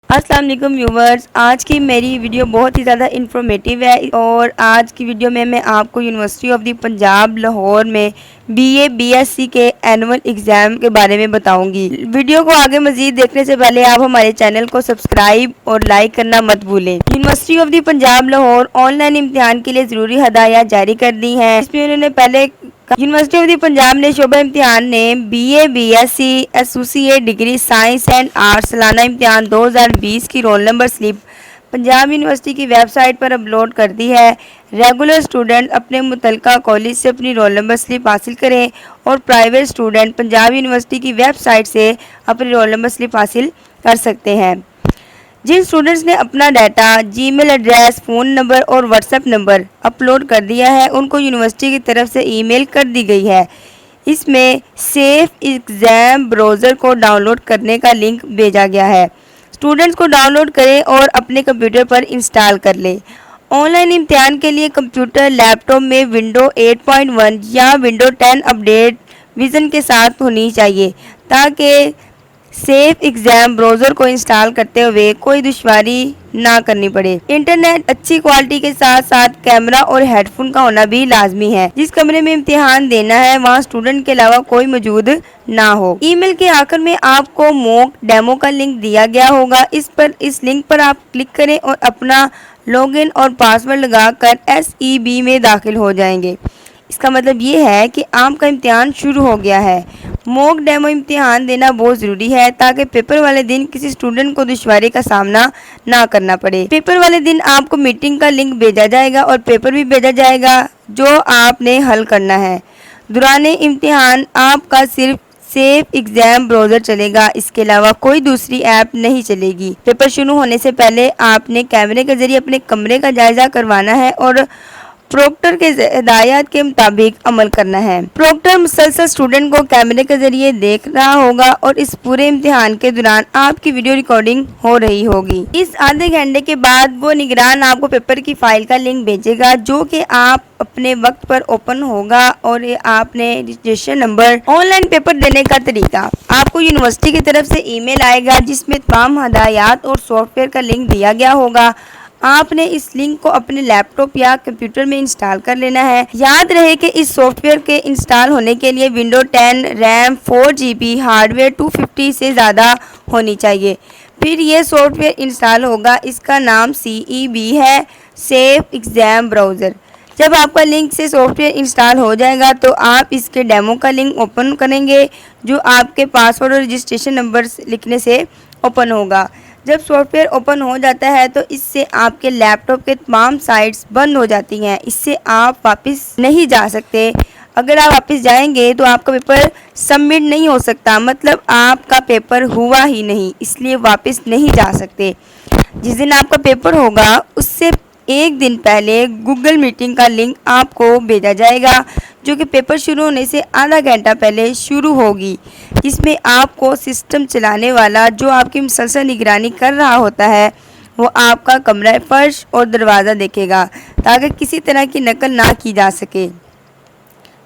السلام علیکم ویورز، آج کی میری ویڈیو بہت ہی زیادہ انفارمیٹیو ہے اور آج کی ویڈیو میں آپ کو university of the Punjab Lahore میں BA/BSc کے اینول ایگزام کے بارے میں بتاؤں گی۔ ویڈیو کو آگے مزید دیکھنے سے پہلے آپ ہمارے چینل کو سبسکرائب اور لائک کرنا مت بھولیں۔ University of the Punjab Lahore on line امتحان کے لیے ضروری ہدایات جاری کر دی ہیں۔ اس میں انہوں نے پہلے یونیورسٹی آف دی پنجاب نے شعبہ امتحان نے BA/BSc associate degree science and arts سالانہ امتحان 2020 کی roll number slip Punjab university کی ویب سائٹ پر اپلوڈ کر دی ہے۔ ریگولر اسٹوڈنٹ اپنے متعلقہ کالج سے اپنی رول نمبر سلپ حاصل کریں اور پرائیویٹ اسٹوڈنٹ پنجاب یونیورسٹی کی ویب سائٹ سے اپنی رول نمبر سلپ حاصل کر سکتے ہیں۔ جن اسٹوڈنٹس نے اپنا ڈیٹا، جی میل ایڈریس، فون نمبر اور واٹس ایپ نمبر اپلوڈ کر دیا ہے، ان کو یونیورسٹی کی طرف سے ای میل کر دی گئی ہے۔ اس میں سیف ایگزام براؤزر کو ڈاؤن لوڈ کرنے کا لنک بھیجا گیا ہے۔ اسٹوڈنٹس کو ڈاؤن لوڈ کریں اور اپنے کمپیوٹر پر انسٹال کر لیں۔ آن لائن امتحان کے لیے کمپیوٹر، لیپ ٹاپ میں ونڈو 8.1 یا ونڈو 10 اپڈیٹ ویژن کے ساتھ ہونی چاہیے تاکہ سیف ایگزام براؤزر کو انسٹال کرتے ہوئے کوئی دشواری نہ کرنی پڑے۔ انٹرنیٹ اچھی کوالٹی کے ساتھ ساتھ کیمرہ اور ہیڈ فون کا ہونا بھی لازمی ہے۔ جس کمرے میں امتحان دینا ہے وہاں اسٹوڈنٹ کے علاوہ کوئی موجود نہ ہو۔ ای میل کے آخر میں آپ کو موک ڈیمو کا لنک دیا گیا ہوگا۔ اس لنک پر آپ کلک کریں اور اپنا لاگ ان اور پاسورڈ لگا کر SEB میں داخل ہو جائیں گے۔ اس کا مطلب یہ ہے کہ آپ کا امتحان شروع ہو گیا ہے۔ موک ڈیمو امتحان دینا بہت ضروری ہے تاکہ پیپر والے دن کسی اسٹوڈنٹ کو دشواری کا سامنا نہ کرنا پڑے۔ پیپر والے دن آپ کو میٹنگ کا لنک بھیجا جائے گا اور پیپر بھی بھیجا جائے گا جو آپ نے حل کرنا ہے۔ دوران امتحان آپ کا صرف سیف ایگزام براؤزر چلے گا، اس کے علاوہ کوئی دوسری ایپ نہیں چلے گی۔ پیپر شروع ہونے سے پہلے آپ نے کیمرے کے ذریعے اپنے کمرے کا جائزہ کروانا ہے اور پروکٹر کے ہدایات کے مطابق عمل کرنا ہے۔ پروکٹر مسلسل اسٹوڈنٹ کو کیمرے کے ذریعے دیکھ رہا ہوگا اور اس پورے امتحان کے دوران آپ کی ویڈیو ریکارڈنگ ہو رہی ہوگی۔ اس آدھے گھنٹے کے بعد وہ نگران آپ کو پیپر کی فائل کا لنک بھیجے گا جو کہ آپ اپنے وقت پر اوپن ہوگا اور آپ نے registration number, on line paper دینے کا طریقہ، آپ کو یونیورسٹی کی طرف سے ای میل آئے گا جس میں تمام ہدایات اور سافٹ ویئر کا لنک دیا گیا ہوگا۔ آپ نے اس لنک کو اپنے لیپ ٹاپ یا کمپیوٹر میں انسٹال کر لینا ہے۔ یاد رہے کہ اس سافٹ ویئر کے انسٹال ہونے کے لیے window 10 RAM 4GB hard where 250 سے زیادہ ہونی چاہیے۔ پھر یہ سافٹ ویئر انسٹال ہوگا۔ اس کا نام CEB ہے، سیف ایگزام براؤزر۔ جب آپ کا لنک سے سافٹ ویئر انسٹال ہو جائے گا تو آپ اس کے ڈیمو کا لنک اوپن کریں گے جو آپ کے پاسورڈ اور رجسٹریشن نمبر لکھنے سے اوپن ہوگا۔ جب سافٹ ویئر اوپن ہو جاتا ہے تو اس سے آپ کے لیپ ٹاپ کے تمام سائٹس بند ہو جاتی ہیں۔ اس سے آپ واپس نہیں جا سکتے۔ اگر آپ واپس جائیں گے تو آپ کا پیپر سبمٹ نہیں ہو سکتا، مطلب آپ کا پیپر ہوا ہی نہیں، اس لیے واپس نہیں جا سکتے۔ جس دن آپ کا پیپر ہوگا اس سے ایک دن پہلے گوگل میٹنگ کا لنک آپ کو بھیجا جائے گا جو کہ پیپر شروع ہونے سے آدھا گھنٹہ پہلے شروع ہوگی، جس میں آپ کو سسٹم چلانے والا جو آپ کی مسلسل نگرانی کر رہا ہوتا ہے وہ آپ کا کمرہ، فرش اور دروازہ دیکھے گا تاکہ کسی طرح کی نقل نہ کی جا سکے۔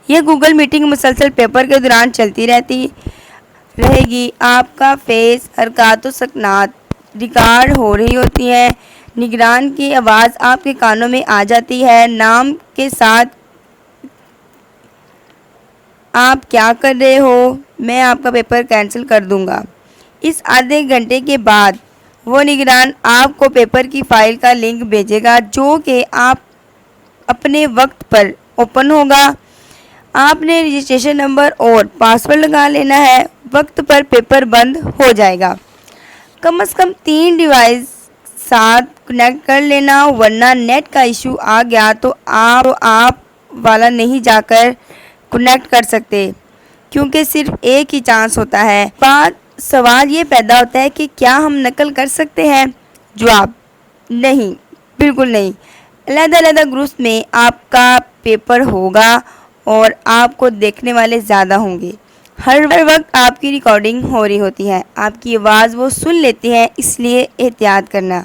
یہ گوگل میٹنگ مسلسل پیپر کے دوران چلتی رہے گی۔ آپ کا فیس، حرکات و سکنات ریکارڈ ہو رہی ہوتی ہیں۔ نگران کی آواز آپ کے کانوں میں آ جاتی ہے۔ نام کے ساتھ آپ کیا کر رہے ہو، میں آپ کا پیپر کینسل کر دوں گا۔ اس آدھے گھنٹے کے بعد وہ نگران آپ کو پیپر کی فائل کا لنک بھیجے گا جو کہ آپ اپنے وقت پر اوپن ہوگا۔ آپ نے رجسٹریشن نمبر اور پاسورڈ لگا لینا ہے۔ وقت پر پیپر بند ہو جائے گا۔ کم از کم 3 ڈیوائس ساتھ کنیکٹ کر لینا ورنہ نیٹ کا ایشو آ گیا تو آپ والا نہیں جا کر کنیکٹ کر سکتے کیونکہ صرف ایک ہی چانس ہوتا ہے۔ سوال یہ پیدا ہوتا ہے کہ کیا ہم نقل کر سکتے ہیں؟ جواب نہیں، بالکل نہیں۔ علیحدہ علیحدہ گروپس میں آپ کا پیپر ہوگا اور آپ کو دیکھنے والے زیادہ ہوں گے۔ ہر وقت آپ کی ریکارڈنگ ہو رہی ہوتی ہے، آپ کی آواز وہ سن لیتی ہیں، اس لیے احتیاط کرنا۔